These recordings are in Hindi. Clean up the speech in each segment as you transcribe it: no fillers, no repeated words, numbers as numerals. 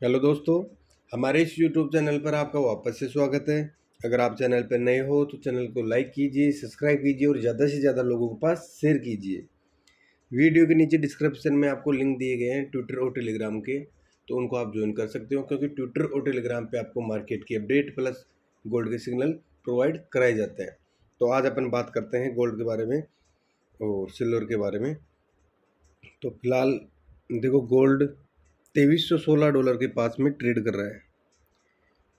हेलो दोस्तों, हमारे इस यूट्यूब चैनल पर आपका वापस से स्वागत है। अगर आप चैनल पर नए हो तो चैनल को लाइक कीजिए, सब्सक्राइब कीजिए और ज़्यादा से ज़्यादा लोगों के पास शेयर कीजिए। वीडियो के नीचे डिस्क्रिप्शन में आपको लिंक दिए गए हैं ट्विटर और टेलीग्राम के, तो उनको आप ज्वाइन कर सकते हो, क्योंकि ट्विटर और टेलीग्राम पे आपको मार्केट की अपडेट प्लस गोल्ड के सिग्नल प्रोवाइड कराए जाते हैं। तो आज अपन बात करते हैं गोल्ड के बारे में और सिल्वर के बारे में। तो फिलहाल देखो, गोल्ड $2316 के पास में ट्रेड कर रहा है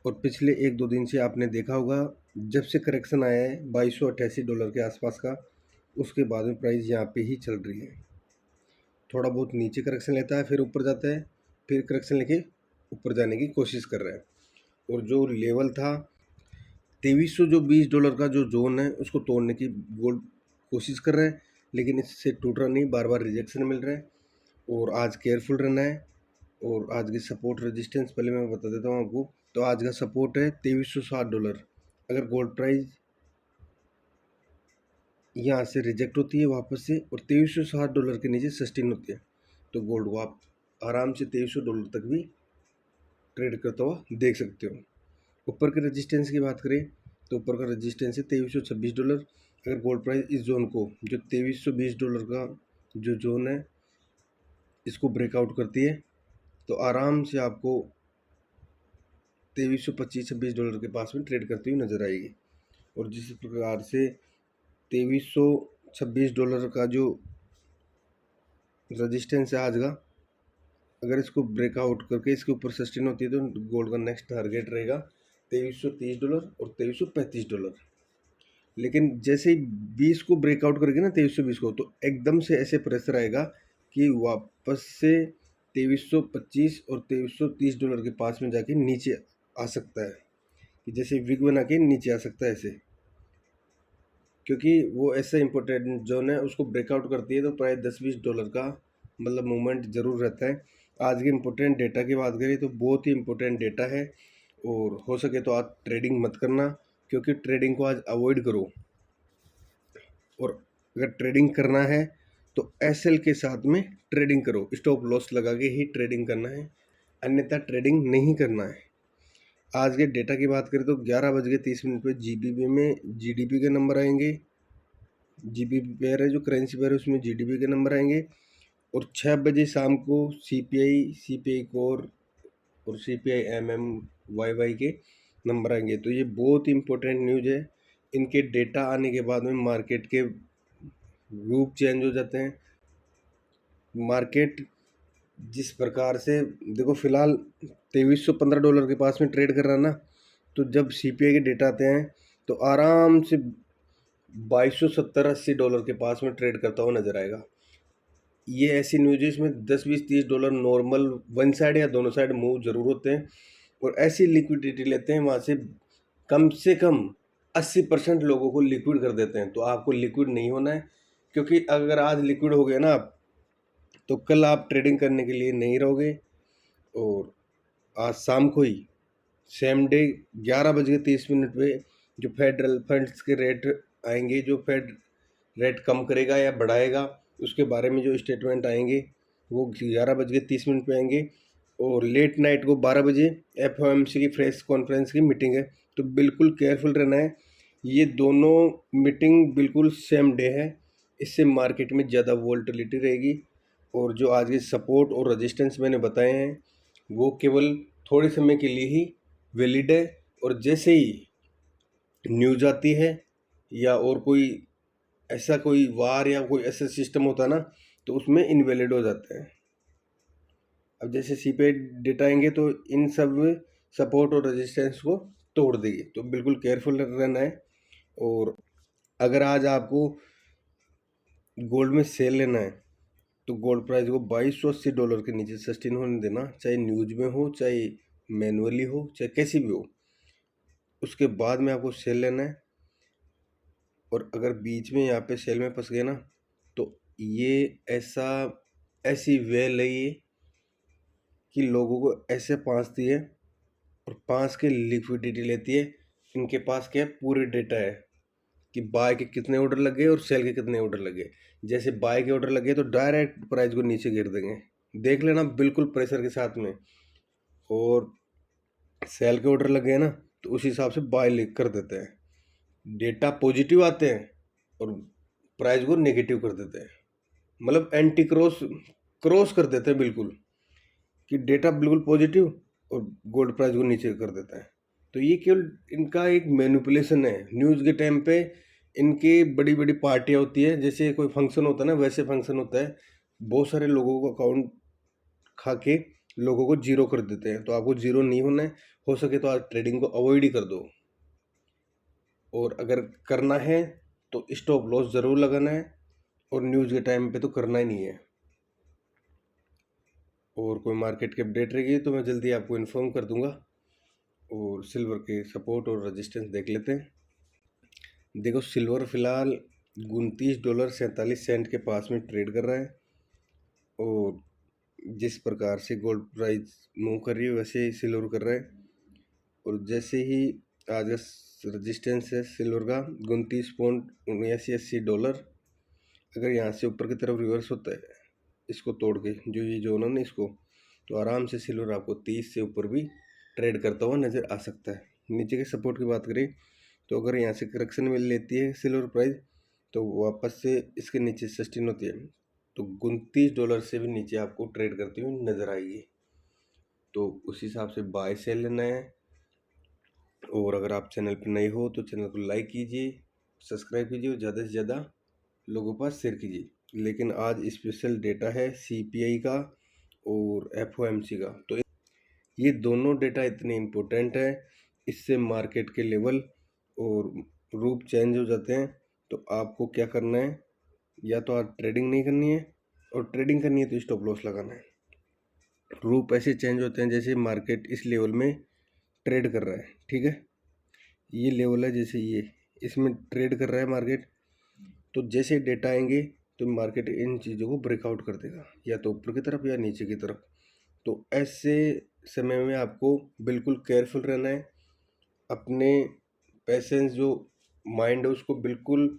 और पिछले 1-2 दिन से आपने देखा होगा, जब से करेक्शन आया है $2288 के आसपास का, उसके बाद में प्राइस यहाँ पे ही चल रही है। थोड़ा बहुत नीचे करेक्शन लेता है, फिर ऊपर जाता है, फिर करेक्शन लेके ऊपर जाने की कोशिश कर रहा है। और जो लेवल था $2320 का जो जोन है, उसको तोड़ने की गोल्ड कोशिश कर रहा है, लेकिन इससे टूट रहा नहीं, बार बार रिजेक्शन मिल रहा है। और आज केयरफुल रहना है। और आज की सपोर्ट रेजिस्टेंस पहले मैं बता देता हूँ आपको। तो आज का सपोर्ट है $2360। अगर गोल्ड प्राइस यहाँ से रिजेक्ट होती है वापस से और $2360 के नीचे सस्टेन होती है, तो गोल्ड को आप आराम से $2300 तक भी ट्रेड करता हुआ देख सकते हो। ऊपर के रेजिस्टेंस की बात करें तो ऊपर का रेजिस्टेंस है $2326। अगर गोल्ड प्राइस इस जोन को, जो $2320 का जो जोन है, इसको ब्रेकआउट करती है, तो आराम से आपको $2325-26 के पास में ट्रेड करती हुई नजर आएगी। और जिस प्रकार से $2326 का जो रेजिस्टेंस है आज का, अगर इसको ब्रेकआउट करके इसके ऊपर सस्टेन होती है, तो गोल्ड का नेक्स्ट टारगेट रहेगा $2330 और $2335। लेकिन जैसे ही 20 को ब्रेकआउट करेगी ना, 2320 को, तो एकदम से ऐसे प्रेशर आएगा कि वापस से 2325 और $2330 के पास में जाके नीचे आ सकता है, कि जैसे विग बना के नीचे आ सकता है ऐसे, क्योंकि वो ऐसा इंपॉर्टेंट जोन है, उसको ब्रेकआउट करती है तो प्राय $10-20 का मतलब मूवमेंट ज़रूर रहता है। आज के इम्पोर्टेंट डेटा की बात करें तो बहुत ही इम्पोर्टेंट डेटा है, और हो सके तो आज ट्रेडिंग मत करना, क्योंकि ट्रेडिंग को आज अवॉइड करो। और अगर ट्रेडिंग करना है तो एसएल के साथ में ट्रेडिंग करो, स्टॉप लॉस लगा के ही ट्रेडिंग करना है, अन्यथा ट्रेडिंग नहीं करना है। आज के डेटा की बात करें तो 11:30 पे जीबीपी में जीडीपी के नंबर आएंगे। जीबीपी पेयर है, जो करेंसी पेयर है, उसमें जीडीपी के नंबर आएंगे। और 6 बजे शाम को सीपीआई कोर और सीपीआई वाईवाई के नंबर आएंगे। तो ये बहुत इंपॉर्टेंट न्यूज़ है। इनके डेटा आने के बाद में मार्केट के रूप चेंज हो जाते हैं। मार्केट जिस प्रकार से देखो, फिलहाल $2315 के पास में ट्रेड कर रहा है ना, तो जब सीपीआई के डेटा आते हैं तो आराम से $2270-80 के पास में ट्रेड करता हुआ नजर आएगा। ये ऐसी न्यूज है, इसमें $10-20-30 नॉर्मल वन साइड या दोनों साइड मूव जरूर होते हैं, और ऐसी लिक्विडिटी लेते हैं वहाँ से कम 80% लोगों को लिक्विड कर देते हैं। तो आपको लिक्विड नहीं होना है, क्योंकि अगर आज लिक्विड हो गए ना आप, तो कल आप ट्रेडिंग करने के लिए नहीं रहोगे। और आज शाम को ही सेम डे 11:30 पे जो फेडरल फंड्स के रेट आएंगे, जो फेड रेट कम करेगा या बढ़ाएगा, उसके बारे में जो स्टेटमेंट आएंगे वो 11:30 पे आएंगे। और लेट नाइट को 12 बजे एफओएमसी की प्रेस कॉन्फ्रेंस की मीटिंग है, तो बिल्कुल केयरफुल रहना है। ये दोनों मीटिंग बिल्कुल सेम डे है, इससे मार्केट में ज़्यादा वोल्टिलिटी रहेगी। और जो आज के सपोर्ट और रेजिस्टेंस मैंने बताए हैं, वो केवल थोड़े समय के लिए ही वैलिड है, और जैसे ही न्यूज आती है या और कोई ऐसा कोई वार या कोई ऐसा सिस्टम होता है ना, तो उसमें इनवैलिड हो जाते हैं। अब जैसे सीपीआई डेटा आएंगे तो इन सब सपोर्ट और रेजिस्टेंस को तोड़ देगी, तो बिल्कुल केयरफुल रहना है। और अगर आज आपको गोल्ड में सेल लेना है तो गोल्ड प्राइस को $2280 के नीचे सस्टेन होने देना, चाहे न्यूज में हो, चाहे मैनुअली हो, चाहे कैसी भी हो। उसके बाद में आपको सेल लेना है। और अगर बीच में यहाँ पे सेल में फंस गए ना, तो ये ऐसी वेल है ये, कि लोगों को ऐसे पाँचती है और पाँच के लिक्विडिटी लेती है। इनके पास क्या है, पूरे डेटा है कि बाय के कितने ऑर्डर लगे और सेल के कितने ऑर्डर लगे। जैसे बाय के ऑर्डर लगे तो डायरेक्ट प्राइस को नीचे गिर देंगे, देख लेना, बिल्कुल प्रेशर के साथ में। और सेल के ऑर्डर लगे हैं ना, तो उस हिसाब से बाय लिख कर देते हैं। डेटा पॉजिटिव आते हैं और प्राइस को नेगेटिव कर देते हैं, मतलब एंटी क्रॉस क्रॉस कर देते हैं बिल्कुल, कि डेटा बिल्कुल पॉजिटिव और गोल्ड प्राइस को नीचे कर देता है। तो ये केवल इनका एक मैनिपुलेशन है। न्यूज़ के टाइम पे इनकी बड़ी बड़ी पार्टियाँ होती है, जैसे कोई फंक्शन होता है ना, वैसे फंक्शन होता है, बहुत सारे लोगों को अकाउंट खा के लोगों को जीरो कर देते हैं। तो आपको जीरो नहीं होना है, हो सके तो आज ट्रेडिंग को अवॉइड ही कर दो, और अगर करना है तो स्टॉप लॉस ज़रूर लगाना है, और न्यूज़ के टाइम पे तो करना ही नहीं है। और कोई मार्केट की अपडेट रहेगी तो मैं जल्दी आपको इन्फॉर्म कर दूंगा। और सिल्वर के सपोर्ट और रेजिस्टेंस देख लेते हैं। देखो सिल्वर फिलहाल $29.47 के पास में ट्रेड कर रहा है, और जिस प्रकार से गोल्ड प्राइस मूव कर रही है वैसे ही सिल्वर कर रहा है। और जैसे ही आज का रजिस्टेंस है सिल्वर का $29.79। अगर यहाँ से ऊपर की तरफ रिवर्स होता है, इसको तोड़ के जो ये जोन है ना इसको, तो आराम से सिल्वर आपको 30 से ऊपर भी ट्रेड करता हुआ नज़र आ सकता है। नीचे के सपोर्ट की बात करें तो अगर यहाँ से करेक्शन मिल लेती है सिल्वर प्राइस, तो वापस से इसके नीचे सस्टेन होती है, तो $29 से भी नीचे आपको ट्रेड करती हुई नज़र आएगी। तो उस हिसाब से बाय सेल लेना है। और अगर आप चैनल पर नए हो तो चैनल को लाइक कीजिए, सब्सक्राइब कीजिए और ज़्यादा से ज़्यादा लोगों के पास शेयर कीजिए। लेकिन आज स्पेशल डेटा है CPI का और FOMC का, तो ये दोनों डेटा इतने इम्पोर्टेंट है, इससे मार्केट के लेवल और रूप चेंज हो जाते हैं। तो आपको क्या करना है, या तो आज ट्रेडिंग नहीं करनी है, और ट्रेडिंग करनी है तो स्टॉप लॉस लगाना है। रूप ऐसे चेंज होते हैं जैसे मार्केट इस लेवल में ट्रेड कर रहा है, ठीक है, ये लेवल है जैसे ये, इसमें ट्रेड कर रहा है मार्केट, तो जैसे डेटा आएंगे तो मार्केट इन चीज़ों को ब्रेकआउट कर देगा, या तो ऊपर की तरफ या नीचे की तरफ। तो ऐसे समय में आपको बिल्कुल केयरफुल रहना है, अपने पैसेंस जो माइंड है उसको बिल्कुल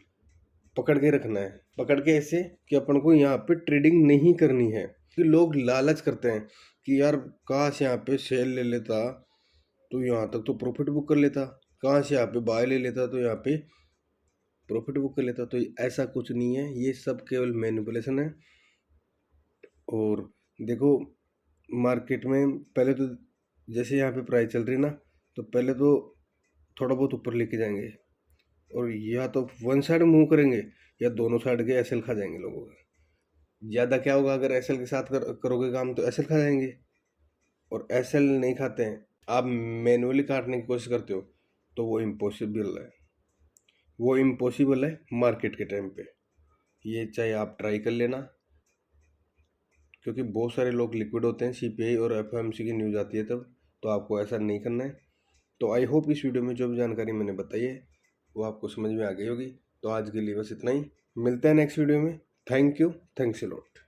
पकड़ के रखना है। पकड़ के ऐसे कि अपन को यहाँ पे ट्रेडिंग नहीं करनी है, कि लोग लालच करते हैं कि यार काश यहाँ पे सेल ले लेता तो यहाँ तक तो प्रॉफिट बुक कर लेता, काश यहाँ पे बाय ले लेता तो यहाँ पे प्रॉफिट बुक कर लेता। तो ऐसा कुछ नहीं है, ये सब केवल मैनिपुलेशन है। और देखो मार्केट में पहले तो जैसे यहाँ पे प्राइस चल रही है ना, तो पहले तो थोड़ा बहुत ऊपर लेके जाएंगे, और या तो वन साइड मूव करेंगे या दोनों साइड के एसएल खा जाएंगे लोगों का। ज़्यादा क्या होगा, अगर एसएल के साथ करोगे काम तो एसएल खा जाएंगे, और एसएल नहीं खाते हैं, आप मैनुअली काटने की कोशिश करते हो, तो वो इम्पॉसिबल है, वो इम्पॉसिबल है मार्केट के टाइम पे। ये चाहे आप ट्राई कर लेना, क्योंकि बहुत सारे लोग लिक्विड होते हैं, CPI और FOMC की न्यूज़ आती है तब, तो आपको ऐसा नहीं करना है। तो आई होप इस वीडियो में जो भी जानकारी मैंने बताई है वो आपको समझ में आ गई होगी। तो आज के लिए बस इतना ही, मिलते हैं नेक्स्ट वीडियो में। Thank you, thanks a lot.